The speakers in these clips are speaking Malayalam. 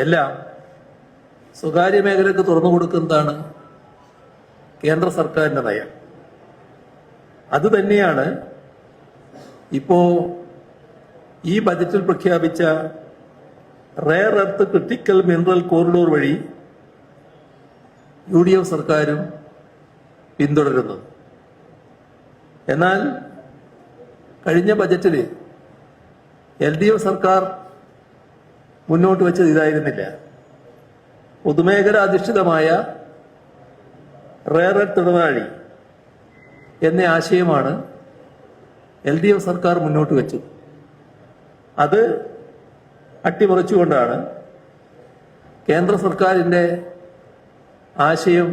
എല്ലാം സ്വകാര്യ മേഖലയ്ക്ക് തുറന്നു കൊടുക്കുന്നതാണ് കേന്ദ്ര സർക്കാരിന്റെ നയം. അത് തന്നെയാണ് ഇപ്പോ ഈ ബജറ്റിൽ പ്രഖ്യാപിച്ച rare earth critical mineral corridor വഴി UDF സർക്കാരും പിന്തുടരുന്നത്. എന്നാൽ കഴിഞ്ഞ ബജറ്റിൽ LDF സർക്കാർ മുന്നോട്ട് വെച്ചത് ഇതായിരുന്നില്ല. പൊതുമേഖല അധിഷ്ഠിതമായ റെയർ എർത്ത് ഇടനാഴി എന്ന ആശയമാണ് LDF സർക്കാർ മുന്നോട്ട് വെച്ചത്. അത് അട്ടിമറിച്ചുകൊണ്ടാണ് കേന്ദ്ര സർക്കാരിന്റെ ആശയം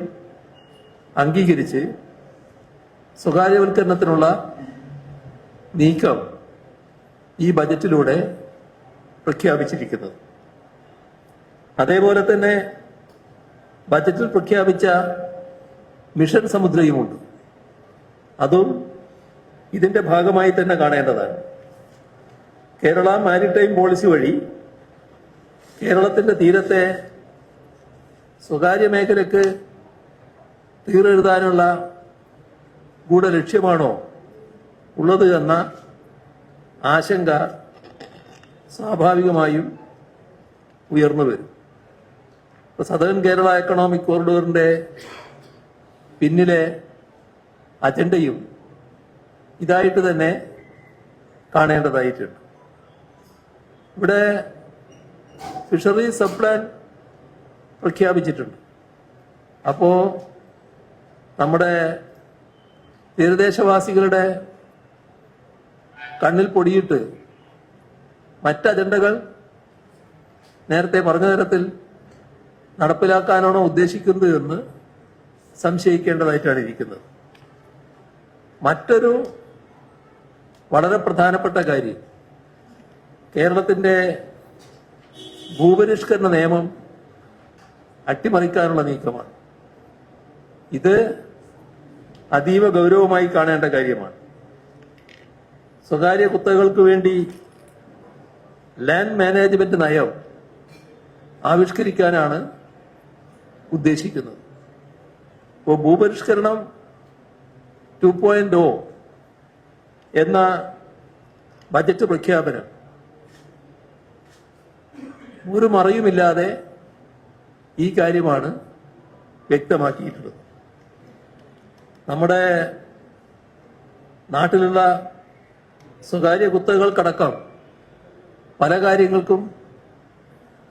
അംഗീകരിച്ച് സ്വകാര്യവൽക്കരണത്തിനുള്ള നീക്കം ഈ ബജറ്റിലൂടെ പ്രഖ്യാപിച്ചിരിക്കുന്നത്. അതേപോലെ തന്നെ ബജറ്റിൽ പ്രഖ്യാപിച്ച മിഷൻ സമുദ്രയുമുണ്ട്. അതും ഇതിന്റെ ഭാഗമായി തന്നെ കാണേണ്ടതാണ്. കേരള മാരിടൈം പോളിസി വഴി കേരളത്തിന്റെ തീരത്തെ സ്വകാര്യ മേഖലയ്ക്ക് തീരെഴുതാനുള്ള ഗൂഢലക്ഷ്യമാണോ ഉള്ളത് എന്ന ആശങ്ക സ്വാഭാവികമായും ഉയർന്നു വരും. ഇപ്പൊ സദേൺ കേരള എക്കണോമിക് കോറിഡോറിന്റെ പിന്നിലെ അജണ്ടയും ഇതായിട്ട് തന്നെ കാണേണ്ടതായിട്ടുണ്ട്. ഇവിടെ ഫിഷറീസ് സബ് പ്ലാൻ പ്രഖ്യാപിച്ചിട്ടുണ്ട്. അപ്പോ നമ്മുടെ തീരദേശവാസികളുടെ കണ്ണിൽ പൊടിയിട്ട് മറ്റ് അജണ്ടകൾ നേരത്തെ പറഞ്ഞ തരത്തിൽ നടപ്പിലാക്കാനാണോ ഉദ്ദേശിക്കുന്നത് എന്ന് സംശയിക്കേണ്ടതായിട്ടാണ് ഇരിക്കുന്നത്. മറ്റൊരു വളരെ പ്രധാനപ്പെട്ട കാര്യം കേരളത്തിന്റെ ഭൂപരിഷ്കരണ നിയമം അട്ടിമറിക്കാനുള്ള നീക്കമാണ്. ഇത് അതീവ ഗൗരവമായി കാണേണ്ട കാര്യമാണ്. സ്വകാര്യ കുത്തകൾക്ക് വേണ്ടി ലാൻഡ് മാനേജ്മെന്റ് നയം ആവിഷ്കരിക്കാനാണ് ഉദ്ദേശിക്കുന്നത്. ഇപ്പോൾ ഭൂപരിഷ്കരണം 2.0 എന്ന ബജറ്റ് പ്രഖ്യാപനം ഒരു മറയുമില്ലാതെ ഈ കാര്യമാണ് വ്യക്തമാക്കിയിട്ടുള്ളത്. നമ്മുടെ നാട്ടിലുള്ള സ്വകാര്യ കുത്തകകൾക്കടക്കം പല കാര്യങ്ങൾക്കും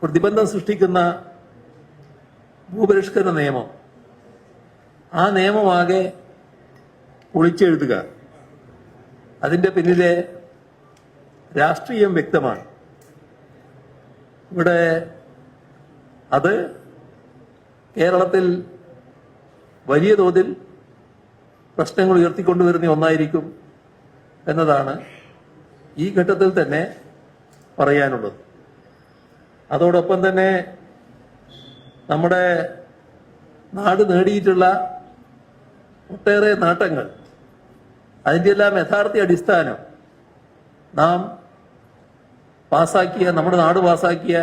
പ്രതിബന്ധം സൃഷ്ടിക്കുന്ന ഭൂപരിഷ്കരണ നിയമം, ആ നിയമമാകെ പൊളിച്ചെഴുതുക, അതിന്റെ പിന്നിലെ രാഷ്ട്രീയം വ്യക്തമാണ്. ഇവിടെ അത് കേരളത്തിൽ വലിയ തോതിൽ പ്രശ്നങ്ങൾ ഉയർത്തിക്കൊണ്ടുവരുന്ന ഒന്നായിരിക്കും എന്നതാണ് ഈ ഘട്ടത്തിൽ തന്നെ പറയാനുള്ളത്. അതോടൊപ്പം തന്നെ നമ്മുടെ നാട് നേടിയിട്ടുള്ള ഒട്ടേറെ നേട്ടങ്ങൾ, അതിൻ്റെ എല്ലാം യഥാർത്ഥ അടിസ്ഥാനം നമ്മുടെ നാട് പാസാക്കിയ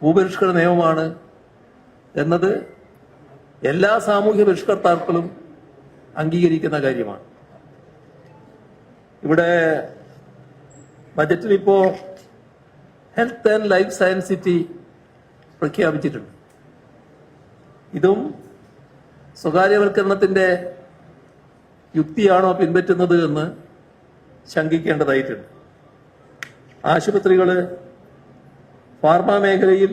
ഭൂപരിഷ്കരണ നിയമമാണ് എന്നത് എല്ലാ സാമൂഹ്യ പരിഷ്കർത്താക്കളും അംഗീകരിക്കുന്ന കാര്യമാണ്. ഇവിടെ ബജറ്റിൽ ഇപ്പോ health and life science city പ്രഖ്യാപിച്ചിട്ടുണ്ട്. ഇതും സ്വകാര്യവൽക്കരണത്തിന്റെ യുക്തിയാണോ പിൻപറ്റുന്നത് എന്ന് ശങ്കിക്കേണ്ടതായിട്ടുണ്ട്. ആശുപത്രികള്, ഫാർമ മേഖലയിൽ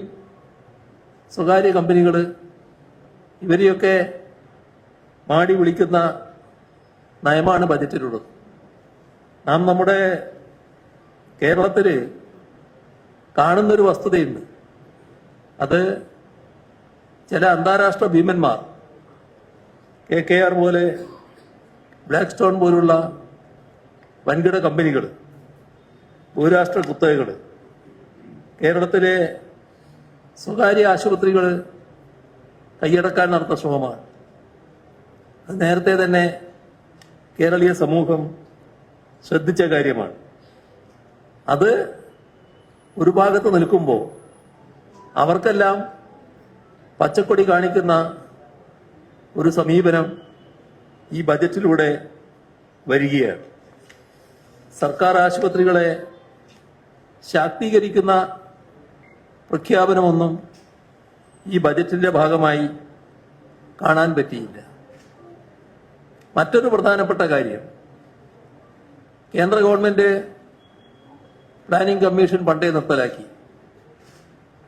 സ്വകാര്യ കമ്പനികള്, ഇവരെയൊക്കെ മാടി വിളിക്കുന്ന നയമാണ് ബജറ്റിലുള്ളത്. നാം നമ്മുടെ കേരളത്തില് കാണുന്നൊരു വസ്തുതയുണ്ട്. അത് ചില അന്താരാഷ്ട്ര ഭീമന്മാർ, KKR പോലെ, ബ്ലാക്ക് സ്റ്റോൺ പോലുള്ള വൻകിട കമ്പനികൾ, ബഹുരാഷ്ട്ര കുത്തകകൾ കേരളത്തിലെ സ്വകാര്യ ആശുപത്രികൾ കൈയടക്കാൻ നടത്തുന്ന ശ്രമമാണ്. അത് നേരത്തെ തന്നെ കേരളീയ സമൂഹം ശ്രദ്ധിച്ച കാര്യമാണ്. അത് ഒരു ഭാഗത്ത് നിൽക്കുമ്പോൾ അവർക്കെല്ലാം പച്ചക്കൊടി കാണിക്കുന്ന ഒരു സമീപനം ഈ ബജറ്റിലൂടെ വരികയാണ്. സർക്കാർ ആശുപത്രികളെ ശാക്തീകരിക്കുന്ന പ്രഖ്യാപനമൊന്നും ഈ ബജറ്റിന്റെ ഭാഗമായി കാണാൻ പറ്റിയില്ല. മറ്റൊരു പ്രധാനപ്പെട്ട കാര്യം, കേന്ദ്ര ഗവൺമെന്റ് പ്ലാനിംഗ് കമ്മീഷൻ പണ്ടേ നിർത്തലാക്കി.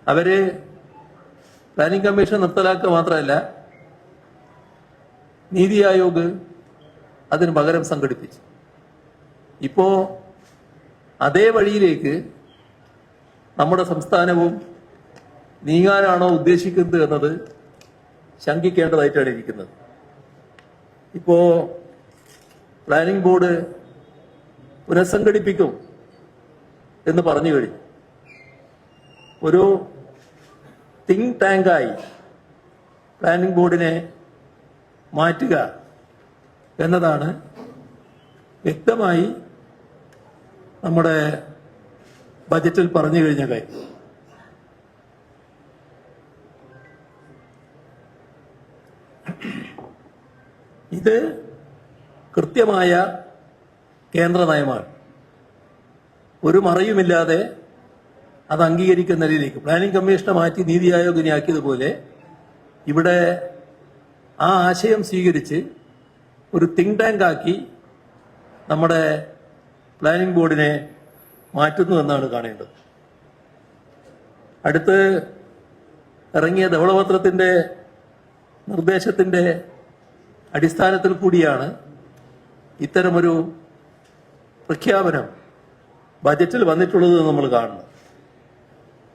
അവര് പ്ലാനിംഗ് കമ്മീഷൻ നിർത്തലാക്കുക മാത്രമല്ല, നീതി ആയോഗ് അതിന് പകരം സംഘടിപ്പിച്ചു. ഇപ്പോ അതേ വഴിയിലേക്ക് നമ്മുടെ സംസ്ഥാനവും നീങ്ങാനാണോ ഉദ്ദേശിക്കുന്നത് എന്നത് ശങ്കിക്കേണ്ടതായിട്ടാണ് ഇരിക്കുന്നത്. ഇപ്പോ പ്ലാനിംഗ് ബോർഡ് പുനഃസംഘടിപ്പിക്കും എന്ന് പറഞ്ഞു കഴിഞ്ഞു. ഒരു തിങ്ക് ടാങ്കായി പ്ലാനിംഗ് ബോർഡിനെ മാറ്റുക എന്നതാണ് വ്യക്തമായി നമ്മുടെ ബജറ്റിൽ പറഞ്ഞു കഴിഞ്ഞ കാര്യം. ഇത് കൃത്യമായ കേന്ദ്ര നയമാണ്. ഒരു മറയുമില്ലാതെ അത് അംഗീകരിക്കുന്ന നിലയിലേക്ക് പ്ലാനിംഗ് കമ്മീഷനെ മാറ്റി നീതി ആയോഗിനെ ആക്കിയതുപോലെ ഇവിടെ ആ ആശയം സ്വീകരിച്ച് ഒരു തിങ്ക് ടാങ്ക് ആക്കി നമ്മുടെ പ്ലാനിംഗ് ബോർഡിനെ മാറ്റുന്നു എന്നാണ് കാണേണ്ടത്. അടുത്ത് ഇറങ്ങിയ ധവളപത്രത്തിന്റെ നിർദ്ദേശത്തിന്റെ അടിസ്ഥാനത്തിൽ കൂടിയാണ് ഇത്തരമൊരു പ്രഖ്യാപനം ബജറ്റിൽ വന്നിട്ടുള്ളത് നമ്മൾ കാണുന്നു.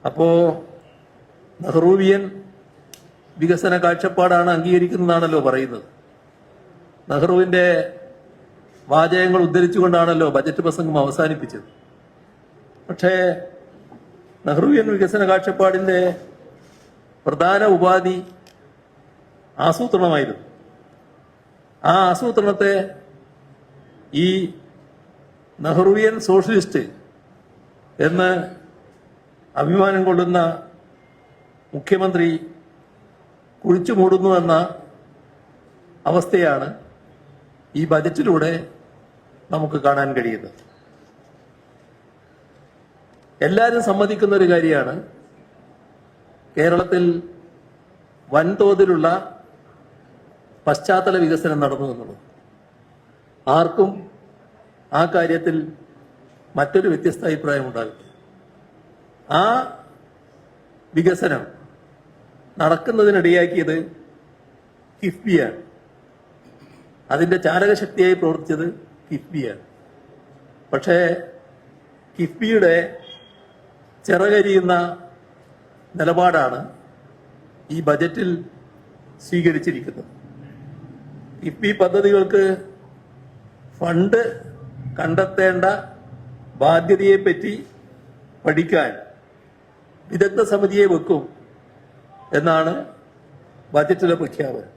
അപ്പോ നെഹ്റുവിയൻ വികസന കാഴ്ചപ്പാടാണ് അംഗീകരിക്കുന്നതാണല്ലോ പറയുന്നത്. നെഹ്റുവിന്റെ വാചകങ്ങൾ ഉദ്ധരിച്ചുകൊണ്ടാണല്ലോ ബജറ്റ് പ്രസംഗം അവസാനിപ്പിച്ചത്. പക്ഷേ നെഹ്റുവിയൻ വികസന കാഴ്ചപ്പാടിന്റെ പ്രധാന ഉപാധി ആസൂത്രണമായിരുന്നു. ആ ആസൂത്രണത്തെ ഈ നെഹ്റുവിയൻ സോഷ്യലിസ്റ്റ് എന്ന് അഭിമാനം കൊള്ളുന്ന മുഖ്യമന്ത്രി കുഴിച്ചു മൂടുന്നു എന്ന അവസ്ഥയാണ് ഈ ബജറ്റിലൂടെ നമുക്ക് കാണാൻ കഴിയുന്നത്. എല്ലാവരും സമ്മതിക്കുന്ന ഒരു കാര്യമാണ്, കേരളത്തിൽ വൻതോതിലുള്ള പശ്ചാത്തല വികസനം നടന്നു എന്നുള്ളത്. ആർക്കും ആ കാര്യത്തിൽ മറ്റൊരു വ്യത്യസ്ത അഭിപ്രായം ഉണ്ടാകില്ല. ആ വികസനം നടക്കുന്നതിനിടയാക്കിയത് കിഫ്ബിയാണ്. അതിന്റെ ചാലകശക്തിയായി പ്രവർത്തിച്ചത് കിഫ്ബിയാണ്. പക്ഷേ കിഫ്ബിയുടെ ചിറകരിയുന്ന നിലപാടാണ് ഈ ബജറ്റിൽ സ്വീകരിച്ചിരിക്കുന്നത്. കിഫ്ബി പദ്ധതികൾക്ക് ഫണ്ട് കണ്ടെത്തേണ്ട ബാധ്യതയെപ്പറ്റി പഠിക്കാൻ വിദഗ്ധ സമിതിയെ വെക്കും എന്നാണ് ബജറ്റിലെ പ്രഖ്യാപനം.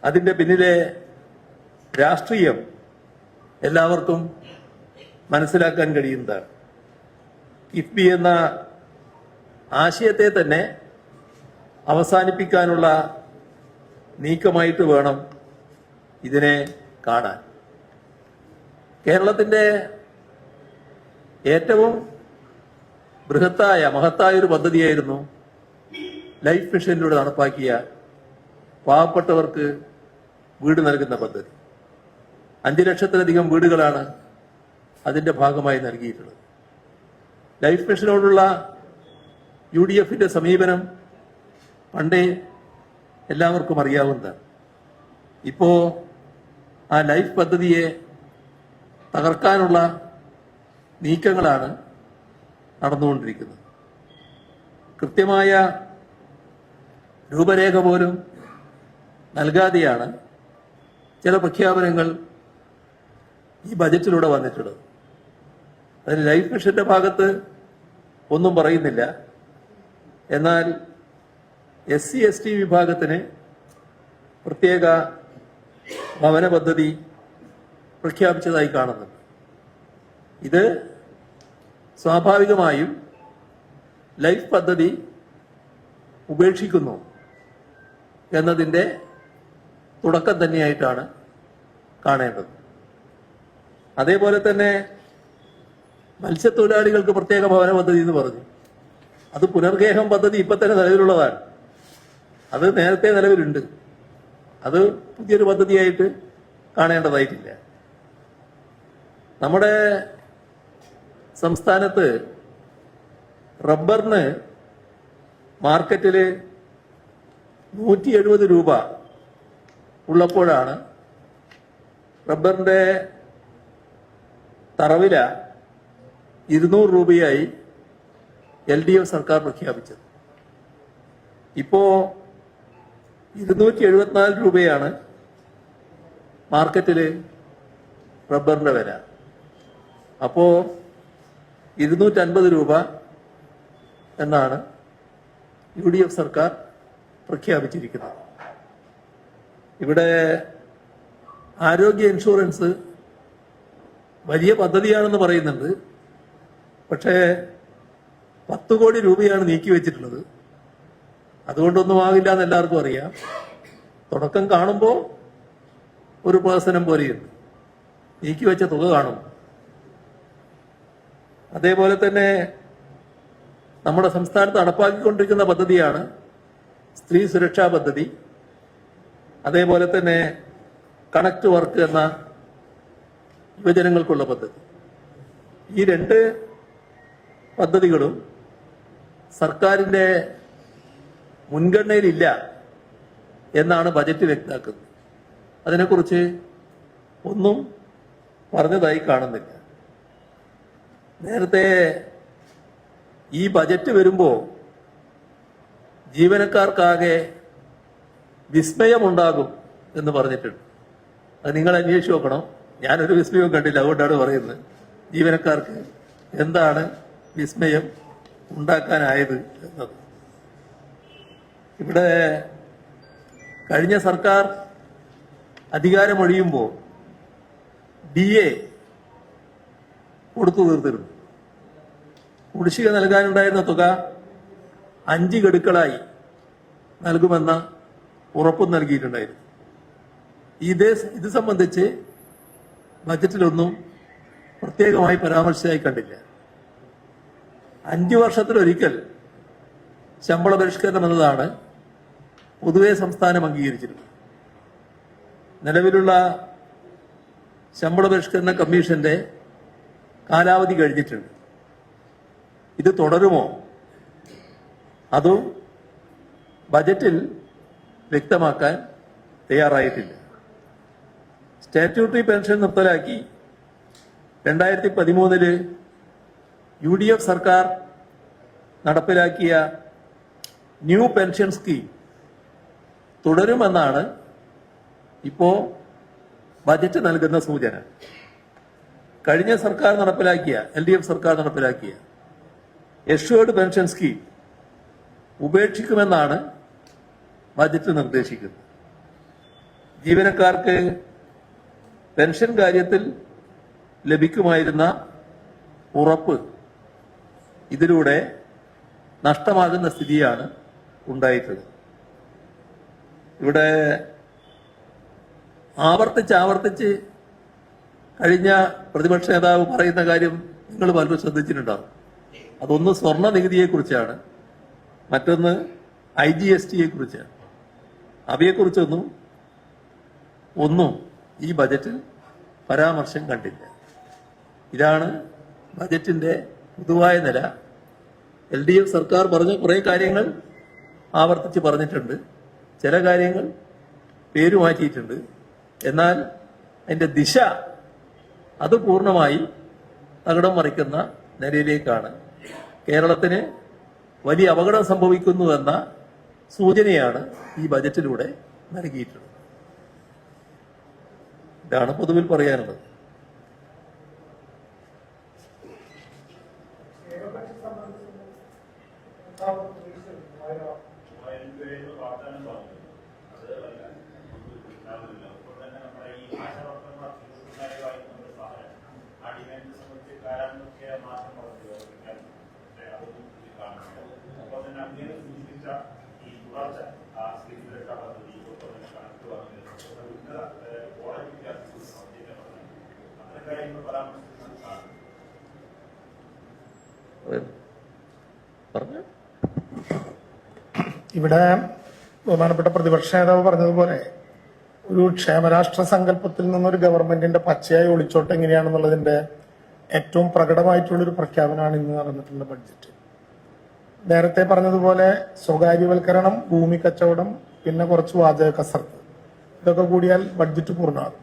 അതിന്റെ പിന്നിലെ രാഷ്ട്രീയം എല്ലാവർക്കും മനസ്സിലാക്കാൻ കഴിയുന്നതാണ്. കിഫ്ബി എന്ന ആശയത്തെ തന്നെ അവസാനിപ്പിക്കാനുള്ള നീക്കമായിട്ട് വേണം ഇതിനെ കാണാൻ. കേരളത്തിന്റെ ഏറ്റവും മഹത്തായ ഒരു പദ്ധതിയായിരുന്നു ലൈഫ് മിഷനിലൂടെ നടപ്പാക്കിയ പാവപ്പെട്ടവർക്ക് വീട് നൽകുന്ന പദ്ധതി. 5 ലക്ഷത്തിലധികം വീടുകളാണ് അതിന്റെ ഭാഗമായി നൽകിയിട്ടുള്ളത്. ലൈഫ് മിഷനോടുള്ള UDFന്റെ സമീപനം പണ്ടേ എല്ലാവർക്കും അറിയാവുന്നതാണ്. ഇപ്പോ ആ ലൈഫ് പദ്ധതിയെ തകർക്കാനുള്ള നീക്കങ്ങളാണ് നടന്നുകൊണ്ടിരിക്കുന്നത്. കൃത്യമായ രൂപരേഖ പോലും നൽകാതെയാണ് ചില പ്രഖ്യാപനങ്ങൾ ഈ ബജറ്റിലൂടെ വന്നിട്ടുള്ളത്. അതിന് ലൈഫ് മിഷന്റെ ഭാഗത്ത് ഒന്നും പറയുന്നില്ല. എന്നാൽ SC/ST വിഭാഗത്തിന് പ്രത്യേക ഭവന പദ്ധതി പ്രഖ്യാപിച്ചതായി കാണുന്നുണ്ട്. ഇത് സ്വാഭാവികമായും ലൈഫ് പദ്ധതി ഉപേക്ഷിക്കുന്നു എന്നതിൻ്റെ തുടക്കം തന്നെയായിട്ടാണ് കാണേണ്ടത്. അതേപോലെ തന്നെ മത്സ്യത്തൊഴിലാളികൾക്ക് പ്രത്യേക ഭവന പദ്ധതി എന്ന് പറഞ്ഞു. അത് പുനർഗേഹം പദ്ധതി ഇപ്പം തന്നെ നിലവിലുള്ളതാണ്. അത് നേരത്തെ നിലവിലുണ്ട്. അത് പുതിയൊരു പദ്ധതിയായിട്ട് കാണേണ്ടതായിട്ടില്ല. നമ്മുടെ സംസ്ഥാനത്ത് റബ്ബറിന് മാർക്കറ്റിൽ 170 രൂപ ഉള്ളപ്പോഴാണ് റബ്ബറിൻ്റെ തറവില 200 രൂപയായി LDF സർക്കാർ പ്രഖ്യാപിച്ചത്. ഇപ്പോൾ 274 രൂപയാണ് മാർക്കറ്റിൽ റബ്ബറിൻ്റെ വില. അപ്പോൾ 250 രൂപ എന്നാണ് UDF സർക്കാർ പ്രഖ്യാപിച്ചിരിക്കുന്നത്. ഇവിടെ ആരോഗ്യ ഇൻഷുറൻസ് വലിയ പദ്ധതിയാണെന്ന് പറയുന്നുണ്ട്. പക്ഷേ 10 കോടി രൂപയാണ് നീക്കി വെച്ചിട്ടുള്ളത്. അതുകൊണ്ടൊന്നും ആകില്ല എന്ന് എല്ലാവർക്കും അറിയാം. തുടക്കം കാണുമ്പോൾ ഒരു പ്രഹസനം പോലെയുണ്ട്, നീക്കി വെച്ച തുക കാണും. അതേപോലെ തന്നെ നമ്മുടെ സംസ്ഥാനത്ത് നടപ്പാക്കിക്കൊണ്ടിരിക്കുന്ന പദ്ധതിയാണ് സ്ത്രീ സുരക്ഷാ പദ്ധതി. അതേപോലെ തന്നെ കണക്ട് വർക്ക് എന്ന യുവജനങ്ങൾക്കുള്ള പദ്ധതി. ഈ 2 പദ്ധതികളും സർക്കാരിൻ്റെ മുൻഗണനയിലില്ല എന്നാണ് ബജറ്റ് വ്യക്തമാക്കുന്നത്. അതിനെക്കുറിച്ച് ഒന്നും പറഞ്ഞതായി കാണുന്നില്ല. നേരത്തെ ഈ ബജറ്റ് വരുമ്പോൾ ജീവനക്കാർക്കാകെ വിസ്മയമുണ്ടാകും എന്ന് പറഞ്ഞിട്ടുണ്ട്. അത് നിങ്ങൾ അന്വേഷിച്ച് നോക്കണം. ഞാനൊരു വിസ്മയവും കണ്ടില്ല, അതുകൊണ്ടാണ് പറയുന്നത്. ജീവനക്കാർക്ക് എന്താണ് വിസ്മയം ഉണ്ടാക്കാനായത് എന്നത്. ഇവിടെ കഴിഞ്ഞ സർക്കാർ അധികാരമൊഴിയുമ്പോൾ DA കൊടുത്തു തീർത്തിരുന്നു. കുടിശ്ശിക നൽകാനുണ്ടായിരുന്ന തുക 5 ഗഡുക്കളായി നൽകുമെന്ന ഉറപ്പും നൽകിയിട്ടുണ്ടായിരുന്നു. ഇത് സംബന്ധിച്ച് ബജറ്റിലൊന്നും പ്രത്യേകമായി പരാമർശമായി കണ്ടില്ല. 5 വർഷത്തിലൊരിക്കൽ ശമ്പള പരിഷ്കരണം എന്നതാണ് പൊതുവെ സംസ്ഥാനം അംഗീകരിച്ചിരുന്നത്. നിലവിലുള്ള ശമ്പള പരിഷ്കരണ കമ്മീഷന്റെ കാലാവധി കഴിഞ്ഞിട്ടുണ്ട്. ഇത് തുടരുമോ? അതും ബജറ്റിൽ വ്യക്തമാക്കാൻ തയ്യാറായിട്ടില്ല. സ്റ്റാറ്റ്യൂട്ടറി പെൻഷൻ നിർത്തലാക്കി 2013 UDF സർക്കാർ നടപ്പിലാക്കിയ ന്യൂ പെൻഷൻ സ്കീം തുടരുമെന്നാണ് ഇപ്പോൾ ബജറ്റ് നൽകുന്ന സൂചന. കഴിഞ്ഞ സർക്കാർ നടപ്പിലാക്കിയ LDF സർക്കാർ നടപ്പിലാക്കിയ എഷ്വേർഡ് പെൻഷൻ സ്കീം ഉപേക്ഷിക്കുമെന്നാണ് ബജറ്റ് നിർദ്ദേശിക്കുന്നത്. ജീവനക്കാർക്ക് പെൻഷൻ കാര്യത്തിൽ ലഭിക്കുമായിരുന്ന ഉറപ്പ് ഇതിലൂടെ നഷ്ടമാകുന്ന സ്ഥിതിയാണ് ഉണ്ടായിട്ടുള്ളത്. ഇവിടെ ആവർത്തിച്ച് കഴിഞ്ഞ പ്രതിപക്ഷ നേതാവ് പറയുന്ന കാര്യം നിങ്ങൾ പലരും ശ്രദ്ധിച്ചിട്ടുണ്ടാകും. അതൊന്ന് സ്വർണ്ണ നികുതിയെക്കുറിച്ചാണ്, മറ്റൊന്ന് IGSTയെ കുറിച്ചാണ്. അവയെക്കുറിച്ചൊന്നും ഈ ബജറ്റിൽ പരാമർശം കണ്ടില്ല. ഇതാണ് ബജറ്റിന്റെ പൊതുവായ നില. LDF സർക്കാർ പറഞ്ഞ കുറേ കാര്യങ്ങൾ ആവർത്തിച്ച് പറഞ്ഞിട്ടുണ്ട്. ചില കാര്യങ്ങൾ പേര് മാറ്റിയിട്ടുണ്ട്. എന്നാൽ അതിന്റെ ദിശ അത് പൂർണ്ണമായി തകിടം മറിക്കുന്ന നിലയിലേക്കാണ്. കേരളത്തിന് വലിയ അപകടം സംഭവിക്കുന്നുവെന്ന സൂചനയാണ് ഈ ബജറ്റിലൂടെ നൽകിയിട്ടുള്ളത്. ഇതാണ് പൊതുവിൽ പറയാനുള്ളത്. ഇവിടെ ബഹുമാനപ്പെട്ട പ്രതിപക്ഷ നേതാവ് പറഞ്ഞതുപോലെ ഒരു ക്ഷേമരാഷ്ട്ര സങ്കല്പത്തിൽ നിന്നൊരു ഗവൺമെന്റിന്റെ പച്ചയായി ഒളിച്ചോട്ട് എങ്ങനെയാണെന്നുള്ളതിന്റെ ഏറ്റവും പ്രകടമായിട്ടുള്ളൊരു പ്രഖ്യാപനമാണ് ഇന്ന് നടന്നിട്ടുള്ള ബഡ്ജറ്റ്. നേരത്തെ പറഞ്ഞതുപോലെ സ്വകാര്യവൽക്കരണം, ഭൂമി കച്ചവടം, പിന്നെ കുറച്ച് വാചക കസർത്ത്, ഇതൊക്കെ കൂടിയാൽ ബഡ്ജറ്റ് പൂർണ്ണമാകും.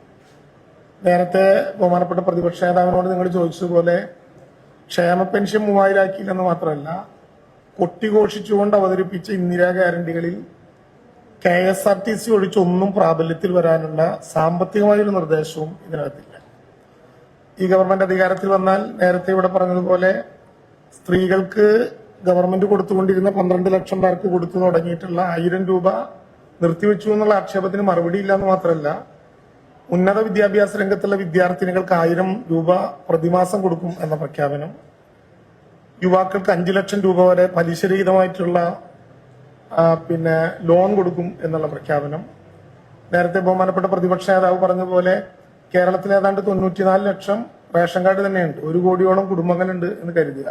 നേരത്തെ ബഹുമാനപ്പെട്ട പ്രതിപക്ഷ നേതാവിനോട് നിങ്ങൾ ചോദിച്ചതുപോലെ ക്ഷേമ പെൻഷൻ 3000 ആക്കിയില്ലെന്ന് മാത്രമല്ല, കൊട്ടിഘോഷിച്ചുകൊണ്ട് അവതരിപ്പിച്ച ഇന്ദിരാ ഗ്യാരണ്ടികളിൽ KSRTC ഒഴിച്ചൊന്നും പ്രാബല്യത്തിൽ വരാനുള്ള സാമ്പത്തികമായൊരു നിർദ്ദേശവും ഇതിനകത്തില്ല. ഈ ഗവൺമെന്റ് അധികാരത്തിൽ വന്നാൽ നേരത്തെ ഇവിടെ പറഞ്ഞതുപോലെ സ്ത്രീകൾക്ക് ഗവൺമെന്റ് കൊടുത്തുകൊണ്ടിരുന്ന 12 ലക്ഷം പേർക്ക് കൊടുത്തു തുടങ്ങിയിട്ടുള്ള 1000 രൂപ നിർത്തിവെച്ചു എന്നുള്ള ആക്ഷേപത്തിന് മറുപടിയില്ല എന്ന് മാത്രമല്ല, ഉന്നത വിദ്യാഭ്യാസ രംഗത്തുള്ള വിദ്യാർത്ഥിനികൾക്ക് 1000 രൂപ പ്രതിമാസം കൊടുക്കും എന്ന പ്രഖ്യാപനം, യുവാക്കൾക്ക് 5 ലക്ഷം രൂപ വരെ പലിശരഹിതമായിട്ടുള്ള പിന്നെ ലോൺ കൊടുക്കും എന്നുള്ള പ്രഖ്യാപനം, നേരത്തെ ബഹുമാനപ്പെട്ട പ്രതിപക്ഷ നേതാവ് പറഞ്ഞതുപോലെ കേരളത്തിൽ ഏതാണ്ട് 94 ലക്ഷം റേഷൻ കാർഡ് തന്നെയുണ്ട്, 1 കോടിയോളം കുടുംബങ്ങളുണ്ട് എന്ന് കരുതുക.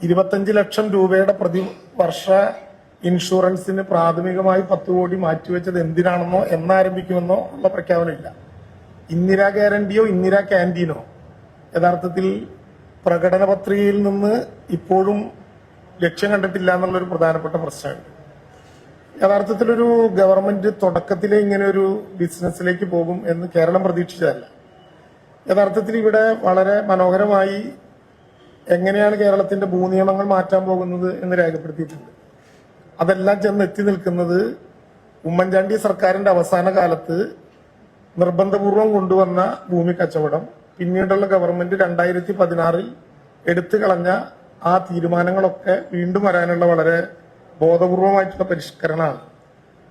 25 ലക്ഷം രൂപയുടെ പ്രതിവർഷ ഇൻഷുറൻസിന് പ്രാഥമികമായി 10 കോടി മാറ്റിവെച്ചത് എന്തിനാണെന്നോ എന്നാരംഭിക്കുമെന്നോ ഉള്ള പ്രഖ്യാപനമില്ല. ഇന്ദിരാ ഗ്യാരണ്ടിയോ ഇന്ദിരാ ക്യാൻറ്റീനോ യഥാർത്ഥത്തിൽ പ്രകടന പത്രികയിൽ നിന്ന് ഇപ്പോഴും ലക്ഷ്യം കണ്ടിട്ടില്ല എന്നുള്ളൊരു പ്രധാനപ്പെട്ട പ്രശ്നമുണ്ട്. യഥാർത്ഥത്തിലൊരു ഗവൺമെന്റ് തുടക്കത്തിലെ ഇങ്ങനെ ഒരു ബിസിനസ്സിലേക്ക് പോകും എന്ന് കേരളം പ്രതീക്ഷിച്ചതല്ല. യഥാർത്ഥത്തിൽ ഇവിടെ വളരെ മനോഹരമായി എങ്ങനെയാണ് കേരളത്തിന്റെ ഭൂനിയമങ്ങൾ മാറ്റാൻ പോകുന്നത് എന്ന് രേഖപ്പെടുത്തിയിട്ടുണ്ട്. അതെല്ലാം ചെന്ന് എത്തി നിൽക്കുന്നത് ഉമ്മൻചാണ്ടി സർക്കാരിന്റെ അവസാന കാലത്ത് നിർബന്ധപൂർവം കൊണ്ടുവന്ന ഭൂമി കച്ചവടം, പിന്നീടുള്ള ഗവൺമെന്റ് 2016 എടുത്തു കളഞ്ഞ ആ തീരുമാനങ്ങളൊക്കെ വീണ്ടും വരാനുള്ള വളരെ ബോധപൂർവമായിട്ടുള്ള പരിഷ്കരണമാണ്.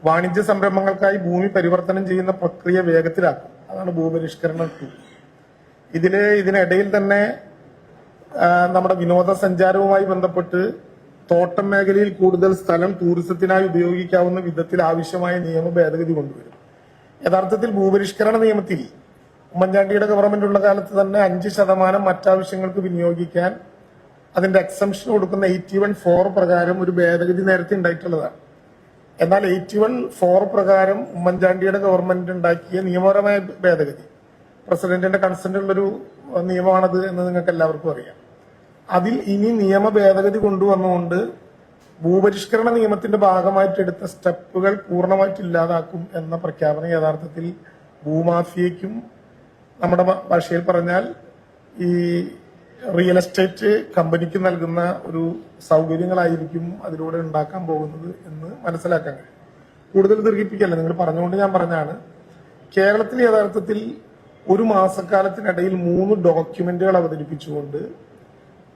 വാണിജ്യ സംരംഭങ്ങൾക്കായി ഭൂമി പരിവർത്തനം ചെയ്യുന്ന പ്രക്രിയ വേഗത്തിലാക്കും. അതാണ് ഭൂപരിഷ്കരണം 2. ഇതിനിടയിൽ തന്നെ നമ്മുടെ വിനോദസഞ്ചാരവുമായി ബന്ധപ്പെട്ട് തോട്ടം മേഖലയിൽ കൂടുതൽ സ്ഥലം ടൂറിസത്തിനായി ഉപയോഗിക്കാവുന്ന വിധത്തിൽ ആവശ്യമായ നിയമ ഭേദഗതി കൊണ്ടുവരും. യഥാർത്ഥത്തിൽ ഭൂപരിഷ്കരണ നിയമത്തിൽ ഉമ്മൻചാണ്ടിയുടെ ഗവൺമെന്റ് ഉള്ള കാലത്ത് തന്നെ 5% മറ്റാവശ്യങ്ങൾക്ക് വിനിയോഗിക്കാൻ അതിന്റെ എക്സംഷൻ കൊടുക്കുന്ന 81(4) പ്രകാരം ഒരു ഭേദഗതി നേരത്തെ ഉണ്ടായിട്ടുള്ളതാണ്. എന്നാൽ 81(4) പ്രകാരം ഉമ്മൻചാണ്ടിയുടെ ഗവൺമെന്റ് ഉണ്ടാക്കിയ നിയമപരമായ ഭേദഗതി, പ്രസിഡന്റിന്റെ കൺസെന്റ് ഉള്ളൊരു നിയമമാണത് എന്ന് നിങ്ങൾക്ക് എല്ലാവർക്കും അറിയാം. അതിൽ ഇനി നിയമ ഭേദഗതി കൊണ്ടുവന്നുകൊണ്ട് ഭൂപരിഷ്കരണ നിയമത്തിന്റെ ഭാഗമായിട്ട് എടുത്ത സ്റ്റെപ്പുകൾ പൂർണ്ണമായിട്ട് ഇല്ലാതാക്കും എന്ന പ്രഖ്യാപനം യഥാർത്ഥത്തിൽ ഭൂമാഫിയയ്ക്കും നമ്മുടെ ഭാഷയിൽ പറഞ്ഞാൽ ഈ റിയൽ എസ്റ്റേറ്റ് കമ്പനിക്ക് നൽകുന്ന ഒരു സൗകര്യങ്ങളായിരിക്കും അതിലൂടെ ഉണ്ടാക്കാൻ പോകുന്നത് എന്ന് മനസ്സിലാക്കാൻ കഴിയും. കൂടുതൽ ദീർഘിപ്പിക്കല്ല, നിങ്ങൾ പറഞ്ഞുകൊണ്ട് ഞാൻ പറഞ്ഞാണ്. കേരളത്തിൽ യഥാർത്ഥത്തിൽ ഒരു മാസക്കാലത്തിനിടയിൽ 3 ഡോക്യുമെന്റുകൾ അവതരിപ്പിച്ചുകൊണ്ട്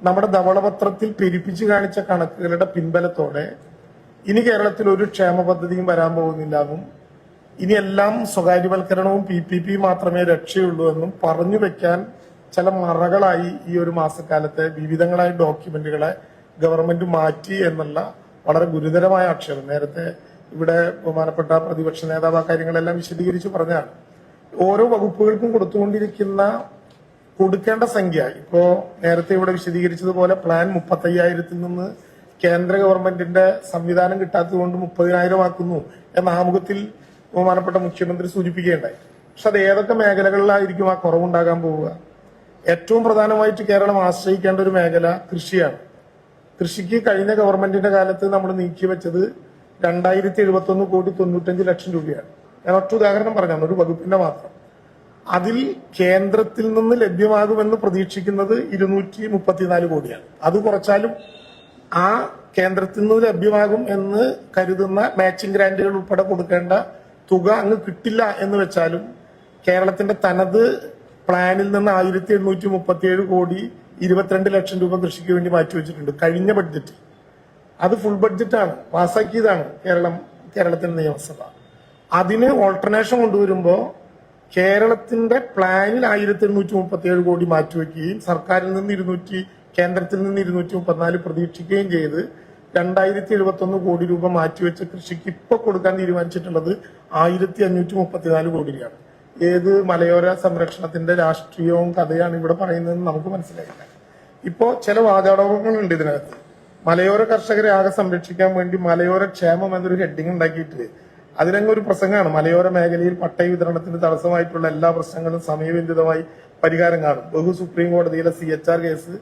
നമ്മുടെ ധവളപത്രത്തിൽ പെരുപ്പിച്ചു കാണിച്ച കണക്കുകളുടെ പിൻബലത്തോടെ ഇനി കേരളത്തിൽ ഒരു ക്ഷേമ പദ്ധതിയും വരാൻ പോകുന്നില്ല എന്നും ഇനി എല്ലാം സ്വകാര്യവൽക്കരണവും PPP മാത്രമേ രക്ഷയുള്ളൂ എന്നും പറഞ്ഞു വെക്കാൻ ചില മറകളായി ഈ ഒരു മാസക്കാലത്തെ വിവിധങ്ങളായ ഡോക്യുമെന്റുകളെ ഗവൺമെന്റ് മാറ്റി എന്നുള്ള വളരെ ഗുരുതരമായ ആക്ഷേപം നേരത്തെ ഇവിടെ ബഹുമാനപ്പെട്ട പ്രതിപക്ഷ നേതാവ് ആ കാര്യങ്ങളെല്ലാം വിശദീകരിച്ച് പറഞ്ഞാണ്. ഓരോ വകുപ്പുകൾക്കും കൊടുക്കേണ്ട സംഖ്യ ഇപ്പോ നേരത്തെ ഇവിടെ വിശദീകരിച്ചതുപോലെ പ്ലാൻ 35,000-ൽ നിന്ന് കേന്ദ്ര ഗവൺമെന്റിന്റെ സംവിധാനം കിട്ടാത്തതുകൊണ്ട് 30,000 ആക്കുന്നു എന്ന ആമുഖത്തിൽ ബഹുമാനപ്പെട്ട മുഖ്യമന്ത്രി സൂചിപ്പിക്കുകയുണ്ടായി. പക്ഷെ അത് ഏതൊക്കെ മേഖലകളിലായിരിക്കും ആ കുറവുണ്ടാകാൻ പോവുക? ഏറ്റവും പ്രധാനമായിട്ട് കേരളം ആശ്രയിക്കേണ്ട ഒരു മേഖല കൃഷിയാണ്. കൃഷിക്ക് കഴിഞ്ഞ ഗവൺമെന്റിന്റെ കാലത്ത് നമ്മൾ നീക്കിവെച്ചത് 2071 കോടി 95 ലക്ഷം രൂപയാണ്. ഞാൻ ഒറ്റ ഉദാഹരണം പറഞ്ഞാണ്, ഒരു വകുപ്പിന്റെ മാത്രം. അതിൽ കേന്ദ്രത്തിൽ നിന്ന് ലഭ്യമാകുമെന്ന് പ്രതീക്ഷിക്കുന്നത് 234 കോടിയാണ്. അത് കുറച്ചാലും ആ കേന്ദ്രത്തിൽ നിന്ന് ലഭ്യമാകും എന്ന് കരുതുന്ന മാച്ചിങ് ഗ്രാന്റുകൾ ഉൾപ്പെടെ കൊടുക്കേണ്ട തുക അങ്ങ് കിട്ടില്ല എന്ന് വെച്ചാലും കേരളത്തിന്റെ തനത് പ്ലാനിൽ നിന്ന് 1737 കോടി 22 ലക്ഷം രൂപ കൃഷിക്ക് വേണ്ടി മാറ്റിവെച്ചിട്ടുണ്ട് കഴിഞ്ഞ ബഡ്ജറ്റ്. അത് ഫുൾ ബഡ്ജറ്റാണ്, പാസ്സാക്കിയതാണ് കേരളത്തിന്റെ നിയമസഭ. അതിന് ഓൾട്ടർനേഷൻ കൊണ്ടുവരുമ്പോൾ കേരളത്തിന്റെ പ്ലാനിൽ 1737 കോടി മാറ്റിവെക്കുകയും സർക്കാരിൽ നിന്ന് കേന്ദ്രത്തിൽ നിന്ന് 234 പ്രതീക്ഷിക്കുകയും ചെയ്ത് 2071 കോടി രൂപ മാറ്റിവെച്ച കൃഷിക്ക് ഇപ്പൊ കൊടുക്കാൻ തീരുമാനിച്ചിട്ടുള്ളത് 1534 കോടി രൂപയാണ്. ഏത് മലയോര സംരക്ഷണത്തിന്റെ രാഷ്ട്രീയവും കഥയാണ് ഇവിടെ പറയുന്നതെന്ന് നമുക്ക് മനസ്സിലായില്ല. ഇപ്പോ ചില വാചാടകങ്ങളുണ്ട് ഇതിനകത്ത്. മലയോര കർഷകരെ ആകെ സംരക്ഷിക്കാൻ വേണ്ടി മലയോര ക്ഷേമം എന്നൊരു ഹെഡിങ് ഉണ്ടാക്കിയിട്ട് അതിനങ്ങ് ഒരു പ്രസംഗമാണ്. മലയോര മേഖലയിൽ പട്ടയ വിതരണത്തിന് തടസ്സമായിട്ടുള്ള എല്ലാ പ്രശ്നങ്ങളും സമയബന്ധിതമായി പരിഹാരം കാണും. സുപ്രീം കോടതിയിലെ CHR കേസ്,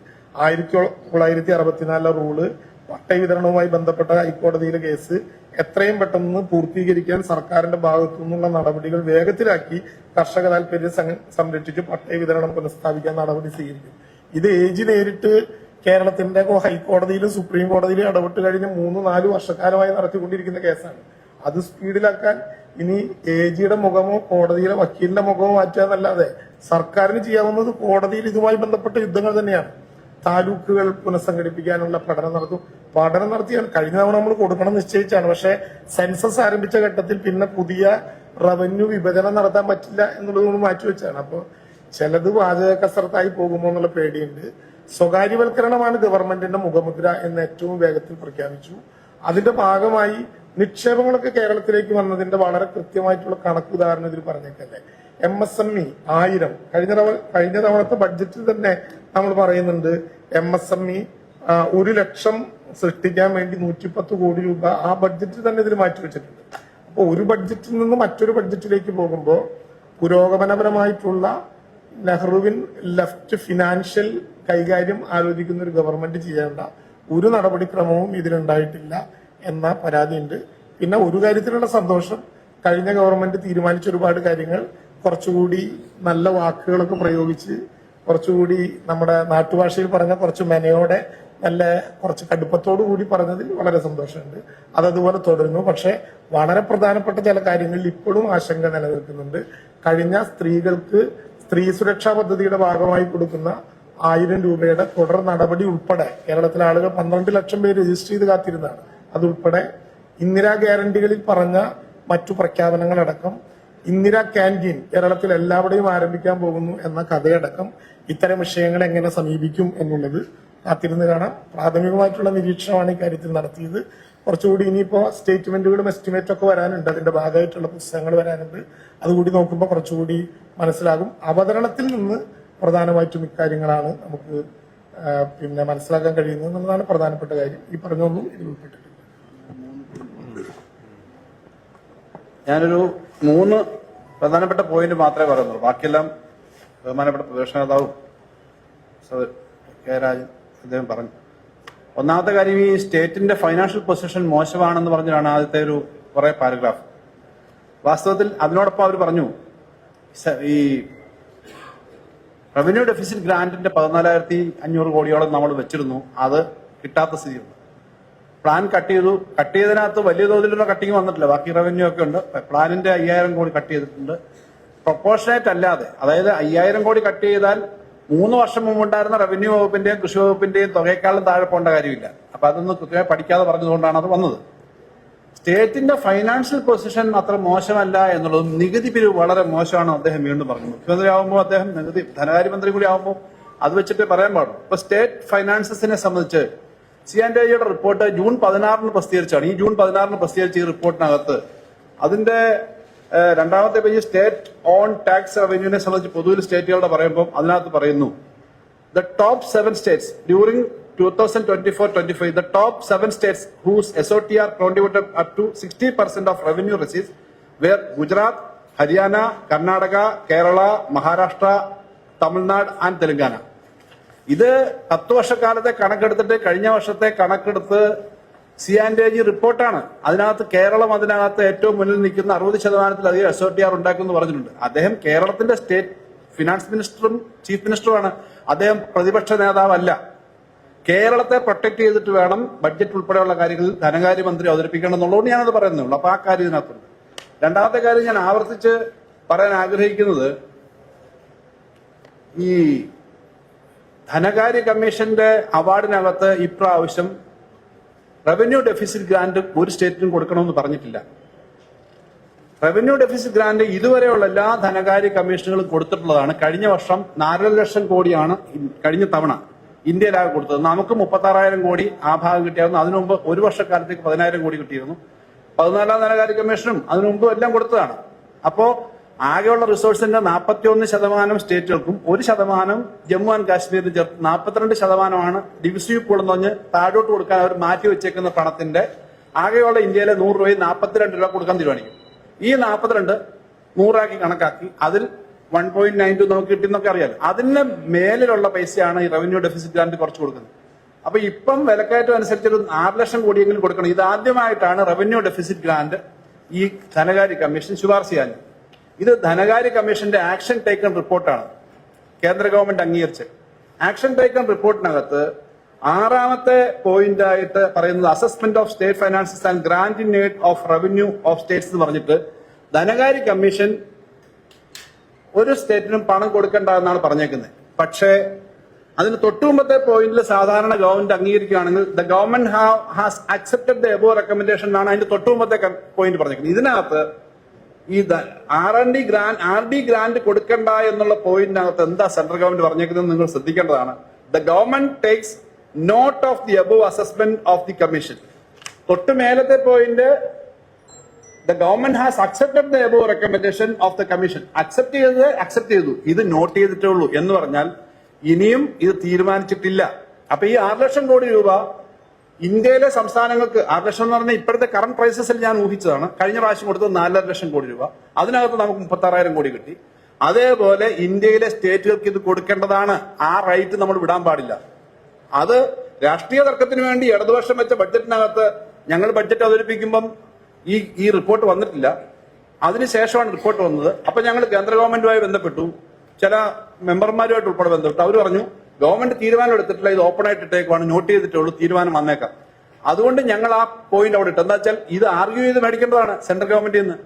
1964 റൂള്, പട്ടയ വിതരണവുമായി ബന്ധപ്പെട്ട ഹൈക്കോടതിയിലെ കേസ് എത്രയും പെട്ടെന്ന് പൂർത്തീകരിക്കാൻ സർക്കാരിന്റെ ഭാഗത്തു നിന്നുള്ള നടപടികൾ വേഗത്തിലാക്കി കർഷക താല്പര്യം സംരക്ഷിച്ച് പട്ടയ വിതരണം പുനഃസ്ഥാപിക്കാൻ നടപടി സ്വീകരിക്കും. ഇത് ഏജ് നേരിട്ട് കേരളത്തിന്റെ ഹൈക്കോടതിയിലും സുപ്രീം കോടതിയിലും ഇടപെട്ട് കഴിഞ്ഞ 3-4 വർഷക്കാലമായി നടത്തിക്കൊണ്ടിരിക്കുന്ന കേസാണ്. അത് സ്പീഡിലാക്കാൻ ഇനി AGയുടെ മുഖമോ കോടതിയിലെ വക്കീലിന്റെ മുഖമോ മാറ്റുക എന്നല്ലാതെ സർക്കാരിന് ചെയ്യാവുന്നത് കോടതിയിൽ ഇതുമായി ബന്ധപ്പെട്ട യുദ്ധങ്ങൾ തന്നെയാണ്. താലൂക്കുകൾ പുനഃസംഘടിപ്പിക്കാനുള്ള പഠനം നടത്തും. പഠനം നടത്തിയാണ് കഴിഞ്ഞ തവണ നമ്മൾ കൊടുക്കണം നിശ്ചയിച്ചാണ്. പക്ഷെ സെൻസസ് ആരംഭിച്ച ഘട്ടത്തിൽ പിന്നെ പുതിയ റവന്യൂ വിഭജനം നടത്താൻ പറ്റില്ല എന്നുള്ളത് നമ്മൾ മാറ്റിവെച്ചാണ്. അപ്പോൾ ചിലത് വാചക കസരത്തായി പോകുമോ എന്നുള്ള പേടിയുണ്ട്. സ്വകാര്യവൽക്കരണമാണ് ഗവൺമെന്റിന്റെ മുഖമുദ്ര എന്ന് ഏറ്റവും വേഗത്തിൽ പ്രഖ്യാപിച്ചു. അതിന്റെ ഭാഗമായി നിക്ഷേപങ്ങളൊക്കെ കേരളത്തിലേക്ക് വന്നതിന്റെ വളരെ കൃത്യമായിട്ടുള്ള കണക്ക് ഉദാഹരണം ഇതിൽ പറഞ്ഞേക്കല്ലേ. MSME 1000 കഴിഞ്ഞ തവണത്തെ ബഡ്ജറ്റിൽ തന്നെ നമ്മൾ പറയുന്നുണ്ട്. MSME 1 ലക്ഷം സൃഷ്ടിക്കാൻ വേണ്ടി 110 കോടി രൂപ ആ ബഡ്ജറ്റിൽ തന്നെ ഇതിൽ മാറ്റിവെച്ചിട്ടുണ്ട്. അപ്പോൾ ഒരു ബഡ്ജറ്റിൽ നിന്ന് മറ്റൊരു ബഡ്ജറ്റിലേക്ക് പോകുമ്പോൾ പുരോഗമനപരമായിട്ടുള്ള നെഹ്റുവിൻ ലെഫ്റ്റ് ഫിനാൻഷ്യൽ കൈകാര്യം ആലോചിക്കുന്ന ഒരു ഗവൺമെന്റ് ചെയ്യേണ്ട ഒരു നടപടിക്രമവും ഇതിലുണ്ടായിട്ടില്ല എന്ന പരാതിയുണ്ട്. പിന്നെ ഒരു കാര്യത്തിലുള്ള സന്തോഷം, കഴിഞ്ഞ ഗവൺമെന്റ് തീരുമാനിച്ച ഒരുപാട് കാര്യങ്ങൾ കുറച്ചുകൂടി നല്ല വാക്കുകളൊക്കെ പ്രയോഗിച്ച് കുറച്ചുകൂടി നമ്മുടെ നാട്ടുഭാഷയിൽ പറഞ്ഞ കുറച്ച് മെനയോടെ നല്ല കുറച്ച് കടുപ്പത്തോടു കൂടി പറഞ്ഞതിൽ വളരെ സന്തോഷമുണ്ട്. അതതുപോലെ തുടരുന്നു. പക്ഷെ വളരെ പ്രധാനപ്പെട്ട ചില കാര്യങ്ങളിൽ ഇപ്പോഴും ആശങ്ക നിലനിൽക്കുന്നുണ്ട്. കഴിഞ്ഞ സ്ത്രീകൾക്ക് സ്ത്രീ സുരക്ഷാ പദ്ധതിയുടെ ഭാഗമായി കൊടുക്കുന്ന 1000 രൂപയുടെ തുടർ നടപടി ഉൾപ്പെടെ കേരളത്തിലെ ആളുകൾ 12 ലക്ഷം പേര് രജിസ്റ്റർ ചെയ്ത് കാത്തിരുന്നതാണ്. അതുൾപ്പെടെ ഇന്ദിരാ ഗ്യാരണ്ടികളിൽ പറഞ്ഞ മറ്റു പ്രഖ്യാപനങ്ങളടക്കം ഇന്ദിരാ ക്യാൻറ്റീൻ കേരളത്തിൽ എല്ലാവിടെയും ആരംഭിക്കാൻ പോകുന്നു എന്ന കഥയടക്കം ഇത്തരം വിഷയങ്ങളെ എങ്ങനെ സമീപിക്കും എന്നുള്ളത് കാത്തിരുന്ന് കാണാം. പ്രാഥമികമായിട്ടുള്ള നിരീക്ഷണമാണ് ഇക്കാര്യത്തിൽ നടത്തിയത്. കുറച്ചുകൂടി ഇനിയിപ്പോ സ്റ്റേറ്റ്മെന്റുകളും എസ്റ്റിമേറ്റും ഒക്കെ വരാനുണ്ട്. അതിന്റെ ഭാഗമായിട്ടുള്ള പുസ്തകങ്ങൾ വരാനുണ്ട്. അതുകൂടി നോക്കുമ്പോൾ കുറച്ചുകൂടി മനസ്സിലാകും. അവതരണത്തിൽ നിന്ന് പ്രധാനമായിട്ടും ഇക്കാര്യങ്ങളാണ് നമുക്ക് പിന്നെ മനസ്സിലാക്കാൻ കഴിയുന്നത് എന്നുള്ളതാണ് പ്രധാനപ്പെട്ട കാര്യം. ഈ പറഞ്ഞൊന്നും ഇതിൽ ഉൾപ്പെട്ടിട്ടുണ്ട്. ഞാനൊരു 3 പ്രധാനപ്പെട്ട പോയിന്റ് മാത്രമേ പറയുന്നുള്ളൂ. ബാക്കിയെല്ലാം ബഹുമാനപ്പെട്ട പ്രതിപക്ഷ നേതാവും കെ രാജൻ അദ്ദേഹം പറഞ്ഞു. ഒന്നാമത്തെ കാര്യം, ഈ സ്റ്റേറ്റിന്റെ ഫൈനാൻഷ്യൽ പൊസിഷൻ മോശമാണെന്ന് പറഞ്ഞാണ് ആദ്യത്തെ ഒരു കുറെ പാരഗ്രാഫ്. വാസ്തവത്തിൽ അതിനോടൊപ്പം അവർ പറഞ്ഞു ഈ റവന്യൂ ഡെഫിസിറ്റ് ഗ്രാന്റിന്റെ 14,500 കോടിയോളം നമ്മൾ വെച്ചിരുന്നു, അത് കിട്ടാത്ത സ്ഥിതിയുണ്ട്. പ്ലാൻ കട്ട് ചെയ്തതിനകത്ത് വലിയ തോതിലുള്ള കട്ടിങ് വന്നിട്ടില്ല. ബാക്കി റവന്യൂ ഒക്കെ ഉണ്ട്. പ്ലാനിന്റെ 5000 കോടി കട്ട് ചെയ്തിട്ടുണ്ട്. പ്രൊപ്പോർഷനേറ്റ് അല്ലാതെ, അതായത് 5000 കോടി കട്ട് ചെയ്താൽ 3 വർഷം മുമ്പുണ്ടായിരുന്ന റവന്യൂ വകുപ്പിന്റെയും കൃഷി വകുപ്പിന്റെയും തുകയെക്കാളും താഴെ പോകേണ്ട കാര്യമില്ല. അപ്പൊ അതൊന്നും കൃത്യമായി പഠിക്കാതെ പറഞ്ഞതുകൊണ്ടാണ് അത് വന്നത്. സ്റ്റേറ്റിന്റെ ഫൈനാൻഷ്യൽ പൊസിഷൻ അത്ര മോശമല്ല എന്നുള്ളതും നികുതി പിരിവ് വളരെ മോശമാണ് അദ്ദേഹം വീണ്ടും പറഞ്ഞു. മുഖ്യമന്ത്രി ആകുമ്പോൾ അദ്ദേഹം ധനകാര്യമന്ത്രി കൂടി ആകുമ്പോൾ അത് വെച്ചിട്ട് പറയാൻ പാടും. ഇപ്പൊ സ്റ്റേറ്റ് ഫൈനാൻസസിനെ സംബന്ധിച്ച് CNDAയുടെ റിപ്പോർട്ട് ജൂൺ 16 പ്രസിദ്ധീകരിച്ചാണ്. ഈ ജൂൺ 16 പ്രസിദ്ധീകരിച്ച ഈ റിപ്പോർട്ടിനകത്ത് അതിന്റെ രണ്ടാമത്തെ പേജ് സ്റ്റേറ്റ് ഓൺ ടാക്സ് റവന്യൂവിനെ സംബന്ധിച്ച് പൊതുവിൽ സ്റ്റേറ്റുകളുടെ പറയുമ്പോൾ അതിനകത്ത് പറയുന്നു, the top 7 States during 2024-25, the top 7 states whose SOTR contributed up to 60% of revenue receipts were Gujarat, Haryana, Karnataka, Kerala, Maharashtra, Tamil Nadu and Telangana. ഇത് 10 വർഷക്കാലത്തെ കണക്കെടുത്തിട്ട് കഴിഞ്ഞ വർഷത്തെ കണക്കെടുത്ത് CNDAG റിപ്പോർട്ടാണ്. അതിനകത്ത് കേരളം അതിനകത്ത് ഏറ്റവും മുന്നിൽ നിൽക്കുന്ന 60%-ലധികം SOTR ഉണ്ടാക്കുമെന്ന് പറഞ്ഞിട്ടുണ്ട്. അദ്ദേഹം കേരളത്തിന്റെ സ്റ്റേറ്റ് ഫിനാൻസ് മിനിസ്റ്ററും ചീഫ് മിനിസ്റ്ററുമാണ്. അദ്ദേഹം പ്രതിപക്ഷ നേതാവല്ല. കേരളത്തെ പ്രൊട്ടക്ട് ചെയ്തിട്ട് വേണം ബഡ്ജറ്റ് ഉൾപ്പെടെയുള്ള കാര്യങ്ങളിൽ ധനകാര്യമന്ത്രി അവതരിപ്പിക്കണം എന്നുള്ളതുകൊണ്ട് ഞാനത് പറയുന്നുള്ളൂ. അപ്പൊ ആ കാര്യം ഇതിനകത്തുണ്ട്. രണ്ടാമത്തെ കാര്യം ഞാൻ ആവർത്തിച്ച് പറയാൻ ആഗ്രഹിക്കുന്നത്, ഈ ധനകാര്യ കമ്മീഷന്റെ അവാർഡിനകത്ത് ഇപ്രാവശ്യം റവന്യൂ ഡെഫിസിറ്റ് ഗ്രാന്റ് ഒരു സ്റ്റേറ്റിനും കൊടുക്കണമെന്ന് പറഞ്ഞിട്ടില്ല. റവന്യൂ ഡെഫിസിറ്റ് ഗ്രാന്റ് ഇതുവരെയുള്ള എല്ലാ ധനകാര്യ കമ്മീഷനുകളും കൊടുത്തിട്ടുള്ളതാണ്. കഴിഞ്ഞ വർഷം 4 ലക്ഷം കോടിയാണ് കഴിഞ്ഞ തവണ. ഇന്ത്യയിലാകെ കൊടുത്തത്. നമുക്ക് 36,000 കോടി ആ ഭാഗം കിട്ടിയായിരുന്നു. അതിനു മുമ്പ് ഒരു വർഷക്കാലത്തേക്ക് 10,000 കോടി കിട്ടിയിരുന്നു. 14ാം ധനകാര്യ കമ്മീഷനും അതിനു മുമ്പ് എല്ലാം കൊടുത്തതാണ്. അപ്പോ ആകെയുള്ള റിസോഴ്സിന്റെ 41% സ്റ്റേറ്റുകൾക്കും 1% ജമ്മു ആൻഡ് കാശ്മീരിന് ചേർത്ത് 42% ഡിവിസീവ് പൂൾ എന്ന് പറഞ്ഞ് താഴോട്ട് കൊടുക്കാൻ അവർ മാറ്റി വെച്ചേക്കുന്ന പണത്തിന്റെ ആകെയുള്ള ഇന്ത്യയിലെ 100 രൂപയിൽ 42 രൂപ കൊടുക്കാൻ തീരുമാനിക്കും. ഈ 42 100 കണക്കാക്കി അതിൽ 1.92 നമുക്ക് കിട്ടിയെന്നൊക്കെ അറിയാലോ. അതിന് മേലിലുള്ള പൈസയാണ് ഈ റവന്യൂ ഡെഫിസിറ്റ് ഗ്രാന്റ് കുറച്ച് കൊടുക്കുന്നത്. അപ്പൊ ഇപ്പം വിലക്കയറ്റം അനുസരിച്ച് ഒരു 6 ലക്ഷം കോടിയെങ്കിലും കൊടുക്കണം. ഇതാദ്യമായിട്ടാണ് റവന്യൂ ഡെഫിസിറ്റ് ഗ്രാന്റ് ഈ ധനകാര്യ കമ്മീഷൻ ശുപാർശ ചെയ്യാൻ. ഇത് ധനകാര്യ കമ്മീഷന്റെ ആക്ഷൻ ടേക്കൺ റിപ്പോർട്ടാണ് കേന്ദ്ര ഗവൺമെന്റ് അംഗീകരിച്ച്. ആക്ഷൻ ടേക്കൺ റിപ്പോർട്ടിനകത്ത് 6ാമത്തെ പോയിന്റ് ആയിട്ട് പറയുന്നത് assessment of state finances and grant in aid of revenue of states എന്ന് പറഞ്ഞിട്ട് ധനകാര്യ കമ്മീഷൻ ഒരു സ്റ്റേറ്റിനും പണം കൊടുക്കേണ്ട എന്നാണ് പറഞ്ഞേക്കുന്നത്. പക്ഷേ അതിന് തൊട്ടുമുമ്പത്തെ പോയിന്റിൽ സാധാരണ ഗവൺമെന്റ് അംഗീകരിക്കുകയാണെങ്കിൽ the government has accepted the above recommendation എന്നാണ് അതിന്റെ തൊട്ടുമുമ്പത്തെ പോയിന്റ് പറഞ്ഞേക്കുന്നത്. ഇതിനകത്ത് ഈ ആർ ഡി ഗ്രാന്റ് കൊടുക്കണ്ട എന്നുള്ള പോയിന്റിനകത്ത് എന്താ സെൻട്രൽ ഗവൺമെന്റ് പറഞ്ഞേക്കുന്നത് നിങ്ങൾ ശ്രദ്ധിക്കേണ്ടതാണ്. The government takes note of the above assessment of the commission. തൊട്ട് മേലത്തെ point the government has accepted the above recommendation of the commission. Accept ചെയ്തു, ഇത് നോട്ട് ചെയ്തിട്ടേ ഉള്ളൂ എന്ന് പറഞ്ഞാൽ ഇനിയും ഇത് തീരുമാനിച്ചിട്ടില്ല. അപ്പൊ ഈ 6 ലക്ഷം കോടി രൂപ ഇന്ത്യയിലെ സംസ്ഥാനങ്ങൾക്ക് 6 ലക്ഷം എന്ന് പറഞ്ഞാൽ ഇപ്പോഴത്തെ കറന്റ് പ്രൈസസിൽ ഞാൻ ഊഹിച്ചതാണ്. കഴിഞ്ഞ പ്രാവശ്യം കൊടുത്തത് 4.5 ലക്ഷം കോടി രൂപ. അതിനകത്ത് നമുക്ക് 36,000 കോടി കിട്ടി. അതേപോലെ ഇന്ത്യയിലെ സ്റ്റേറ്റുകൾക്ക് ഇത് കൊടുക്കേണ്ടതാണ്. ആ റൈറ്റ് നമ്മൾ വിടാൻ പാടില്ല. അത് രാഷ്ട്രീയ തർക്കത്തിന് വേണ്ടി ഇടതുപക്ഷം വെച്ച ബഡ്ജറ്റിനകത്ത് ഞങ്ങൾ ബഡ്ജറ്റ് അവതരിപ്പിക്കുമ്പം ഈ റിപ്പോർട്ട് വന്നിട്ടില്ല. അതിനുശേഷമാണ് റിപ്പോർട്ട് വന്നത്. അപ്പൊ ഞങ്ങൾ കേന്ദ്ര ഗവൺമെന്റുമായി ബന്ധപ്പെട്ടു, ചില മെമ്പർമാരുമായിട്ട് ഉൾപ്പെടെ ബന്ധപ്പെട്ടു. അവർ പറഞ്ഞു ഗവൺമെന്റ് തീരുമാനം എടുത്തിട്ടില്ല, ഇത് ഓപ്പൺ ആയിട്ട് ഇട്ടേക്കുവാണ്, നോട്ട് ചെയ്തിട്ടുള്ളൂ, തീരുമാനം വന്നേക്കാം. അതുകൊണ്ട് ഞങ്ങൾ ആ പോയിന്റ് അവിടെ ഇട്ടു. എന്താ വെച്ചാൽ ഇത് ആർഗ്യൂ ചെയ്ത് മേടിക്കേണ്ടതാണ് സെൻട്രൽ ഗവൺമെന്റിൽ നിന്ന്.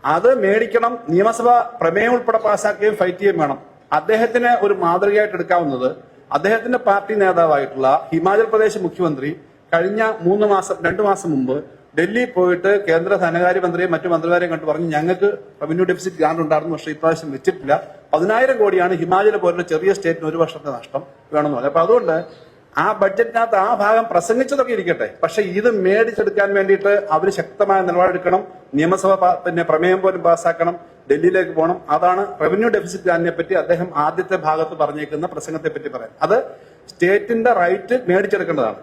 അത് മേടിക്കണം. നിയമസഭ പ്രമേയം ഉൾപ്പെടെ പാസ്സാക്കുകയും ഫൈറ്റ് ചെയ്യുകയും വേണം. അദ്ദേഹത്തിന് ഒരു മാതൃകയായിട്ട് എടുക്കാവുന്നത് അദ്ദേഹത്തിന്റെ പാർട്ടി നേതാവായിട്ടുള്ള ഹിമാചൽ പ്രദേശ് മുഖ്യമന്ത്രി കഴിഞ്ഞ 2 മാസം മുമ്പ് ഡൽഹി പോയിട്ട് കേന്ദ്ര ധനകാര്യ മന്ത്രിയെയും മറ്റു മന്ത്രിമാരെയും കണ്ടു പറഞ്ഞു ഞങ്ങൾക്ക് റവന്യൂ ഡെഫിസിറ്റ് ഗ്രാന്റ് ഉണ്ടായിരുന്നു, പക്ഷേ ഇപ്രാവശ്യം വെച്ചിട്ടില്ല. 10,000 കോടിയാണ് ഹിമാചൽ പോലുള്ള ചെറിയ സ്റ്റേറ്റിന് ഒരു വർഷത്തെ നഷ്ടം വേണമെന്ന് പറഞ്ഞു. അപ്പൊ അതുകൊണ്ട് ആ ബഡ്ജറ്റിനകത്ത് ആ ഭാഗം പ്രസംഗിച്ചതൊക്കെ ഇരിക്കട്ടെ, പക്ഷെ ഇത് മേടിച്ചെടുക്കാൻ വേണ്ടിയിട്ട് അവർ ശക്തമായ നിലപാടെടുക്കണം. നിയമസഭ പ്രമേയം പോലും പാസ്സാക്കണം, ഡൽഹിയിലേക്ക് പോകണം. അതാണ് റവന്യൂ ഡെഫിസിറ്റ് ഗ്രാന്റിനെ പറ്റി അദ്ദേഹം ആദ്യത്തെ ഭാഗത്ത് പറഞ്ഞേക്കുന്ന പ്രസംഗത്തെ പറ്റി പറയാൻ. അത് സ്റ്റേറ്റിന്റെ റൈറ്റ് മേടിച്ചെടുക്കേണ്ടതാണ്.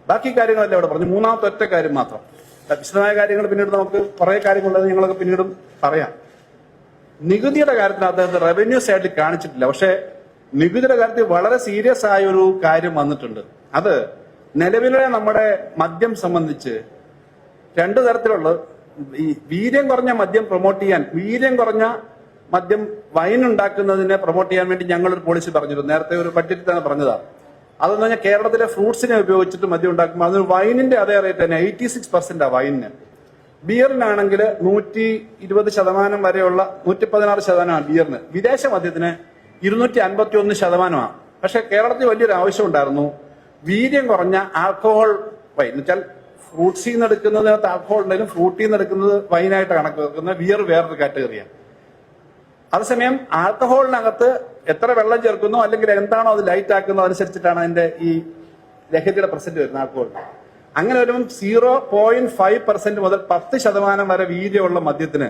ബാക്കി കാര്യങ്ങളല്ല ഇവിടെ പറഞ്ഞു. 3ാമത്തെ ഒറ്റ കാര്യം മാത്രം, വിശദമായ കാര്യങ്ങൾ പിന്നീട് നമുക്ക് കുറെ കാര്യങ്ങളുള്ളത് ഞങ്ങളൊക്കെ പിന്നീടും പറയാം. നികുതിയുടെ കാര്യത്തിൽ അദ്ദേഹത്തെ റവന്യൂ സൈഡിൽ കാണിച്ചിട്ടില്ല. പക്ഷേ നികുതിയുടെ കാര്യത്തിൽ വളരെ സീരിയസ് ആയ ഒരു കാര്യം വന്നിട്ടുണ്ട്. അത് നിലവിലെ നമ്മുടെ മദ്യം സംബന്ധിച്ച് 2 തരത്തിലുള്ള ഈ വീര്യം കുറഞ്ഞ മദ്യം പ്രൊമോട്ട് ചെയ്യാൻ, വീര്യം കുറഞ്ഞ മദ്യം വൈൻ ഉണ്ടാക്കുന്നതിനെ പ്രൊമോട്ട് ചെയ്യാൻ വേണ്ടി ഞങ്ങളൊരു പോളിസി പറഞ്ഞിരുന്നു. നേരത്തെ ഒരു ബഡ്ജറ്റിൽ തന്നെ പറഞ്ഞതാണ്. അതെന്ന് പറഞ്ഞാൽ കേരളത്തിലെ ഫ്രൂട്ട്സിനെ ഉപയോഗിച്ചിട്ട് മദ്യം ഉണ്ടാക്കുമ്പോൾ അതിന് വൈനിന്റെ അതേ റേറ്റ് തന്നെ 86% വൈനിന്. ബിയറിനാണെങ്കിൽ 120% വരെയുള്ള 116% ബിയറിന്. വിദേശ മദ്യത്തിന് 251%. പക്ഷെ കേരളത്തിൽ വലിയൊരു ആവശ്യം ഉണ്ടായിരുന്നു. വീര്യം കുറഞ്ഞ ആൽക്കഹോൾ വൈൻ എന്ന് വെച്ചാൽ ഫ്രൂട്ട്സിൽ നിന്ന് എടുക്കുന്നതിനകത്ത് ആൽക്കഹോൾ ഉണ്ടെങ്കിലും ഫ്രൂട്ടിൽ നിന്ന് എടുക്കുന്നത് വൈനായിട്ട് കണക്ക് വെക്കുന്ന ബിയർ വേറൊരു കാറ്റഗറിയാണ്. അതേസമയം ആൽക്കഹോളിനകത്ത് എത്ര വെള്ളം ചേർക്കുന്നോ അല്ലെങ്കിൽ എന്താണോ അത് ലൈറ്റ് ആക്കുന്നോ അനുസരിച്ചിട്ടാണ് അതിന്റെ ഈ ലഹരിയുടെ പെർസെന്റ് വരുന്നത് ആൽക്കഹോൾ. അങ്ങനെ വരുമ്പോൾ 0.5% മുതൽ 10% വരെ വീര്യമുള്ള മദ്യത്തിന്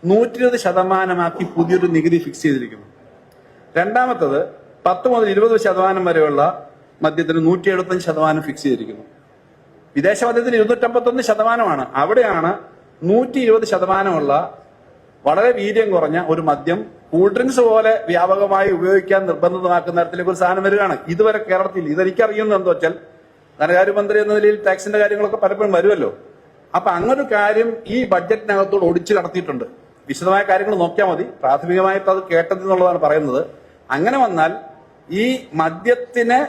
120% പുതിയൊരു നികുതി ഫിക്സ് ചെയ്തിരിക്കുന്നു. രണ്ടാമത്തത് 10 മുതൽ 20% വരെയുള്ള മദ്യത്തിന് 175% ഫിക്സ് ചെയ്തിരിക്കുന്നു. വിദേശ മദ്യത്തിന് 251%. അവിടെയാണ് 120% വളരെ വീര്യം കുറഞ്ഞ ഒരു മദ്യം കൂൾ ഡ്രിങ്ക്സ് പോലെ വ്യാപകമായി ഉപയോഗിക്കാൻ നിർബന്ധിതമാക്കുന്ന തരത്തിലേക്ക് ഒരു സാധനം വരികയാണ്. ഇതുവരെ കേരളത്തിൽ ഇതെനിക്കറിയുന്നത് എന്താ വെച്ചാൽ ധനകാര്യമന്ത്രി എന്ന നിലയിൽ ടാക്സിന്റെ കാര്യങ്ങളൊക്കെ പലപ്പോഴും വരുമല്ലോ. അപ്പൊ അങ്ങനൊരു കാര്യം ഈ ബഡ്ജറ്റിനകത്തോട് ഒടിച്ചു കടത്തിയിട്ടുണ്ട്. വിശദമായ കാര്യങ്ങൾ നോക്കിയാൽ മതി. പ്രാഥമികമായിട്ട് അത് കേട്ടതെന്നുള്ളതാണ് പറയുന്നത്. അങ്ങനെ വന്നാൽ ഈ മദ്യത്തിന്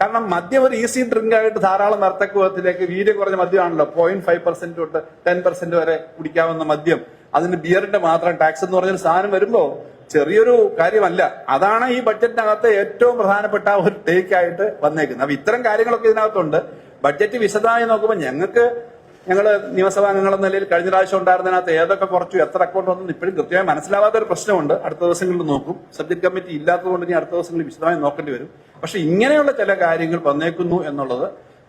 കാരണം മദ്യം ഒരു ഈസി ഡ്രിങ്ക് ആയിട്ട് ധാരാളം നർത്തകത്തിലേക്ക് വീര്യം കുറഞ്ഞ മദ്യമാണല്ലോ. 0.5% തൊട്ട് 10% വരെ കുടിക്കാവുന്ന മദ്യം. അതിന് ബിയറിന്റെ മാത്രം ടാക്സ് എന്ന് പറഞ്ഞൊരു സാധനം വരുമ്പോ ചെറിയൊരു കാര്യമല്ല. അതാണ് ഈ ബഡ്ജറ്റിനകത്ത് ഏറ്റവും പ്രധാനപ്പെട്ട ഒരു ടേക്ക് ആയിട്ട് വന്നേക്കുന്നത്. അപ്പൊ ഇത്തരം കാര്യങ്ങളൊക്കെ ഇതിനകത്തുണ്ട്. ബഡ്ജറ്റ് വിശദമായി നോക്കുമ്പോൾ ഞങ്ങൾക്ക് ഞങ്ങൾ നിയമസഭാ അംഗങ്ങളെന്ന നിലയിൽ കഴിഞ്ഞ പ്രാവശ്യം ഉണ്ടായിരുന്നതിനകത്ത് ഏതൊക്കെ കുറച്ചു, എത്ര അക്കൗണ്ട് വന്നു ഇപ്പോഴും കൃത്യമായി മനസ്സിലാവാത്ത ഒരു പ്രശ്നമുണ്ട്. അടുത്ത ദിവസങ്ങളിൽ നോക്കും. സബ്ജക്ട് കമ്മിറ്റി ഇല്ലാത്തതുകൊണ്ട് ഇനി അടുത്ത ദിവസങ്ങളിൽ വിശദമായി നോക്കേണ്ടി വരും. പക്ഷെ ഇങ്ങനെയുള്ള ചില കാര്യങ്ങൾ വന്നേക്കുന്നു എന്നുള്ളത്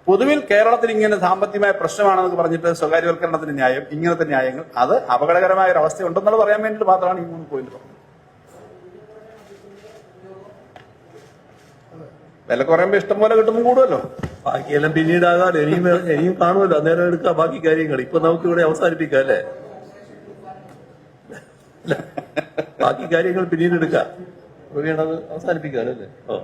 പൊതുവിൽ കേരളത്തിൽ ഇങ്ങനെ സാമ്പത്തികമായ പ്രശ്നമാണെന്ന് പറഞ്ഞിട്ട് സ്വകാര്യവൽക്കരണത്തിന്റെ ന്യായം, ഇങ്ങനത്തെ ന്യായങ്ങൾ, അത് അപകടകരമായ ഒരു അവസ്ഥ ഉണ്ടെന്നുള്ളത് പറയാൻ വേണ്ടിയിട്ട് മാത്രമാണ് ഈ 3 പോയിന്റ് പറഞ്ഞത്. വില കുറയുമ്പോൾ ഇഷ്ടം പോലെ കിട്ടുമ്പോൾ കൂടുമല്ലോ. ബാക്കിയെല്ലാം പിന്നീടാകാതെ ഇനിയും കാണുമല്ലോ, അന്നേരം എടുക്കാം ബാക്കി കാര്യങ്ങൾ. ഇപ്പൊ നമുക്ക് ഇവിടെ അവസാനിപ്പിക്കാം അല്ലേ? ബാക്കി കാര്യങ്ങൾ പിന്നീട് എടുക്കാം. വീണത് അവസാനിപ്പിക്കാം അല്ലേ? ഓ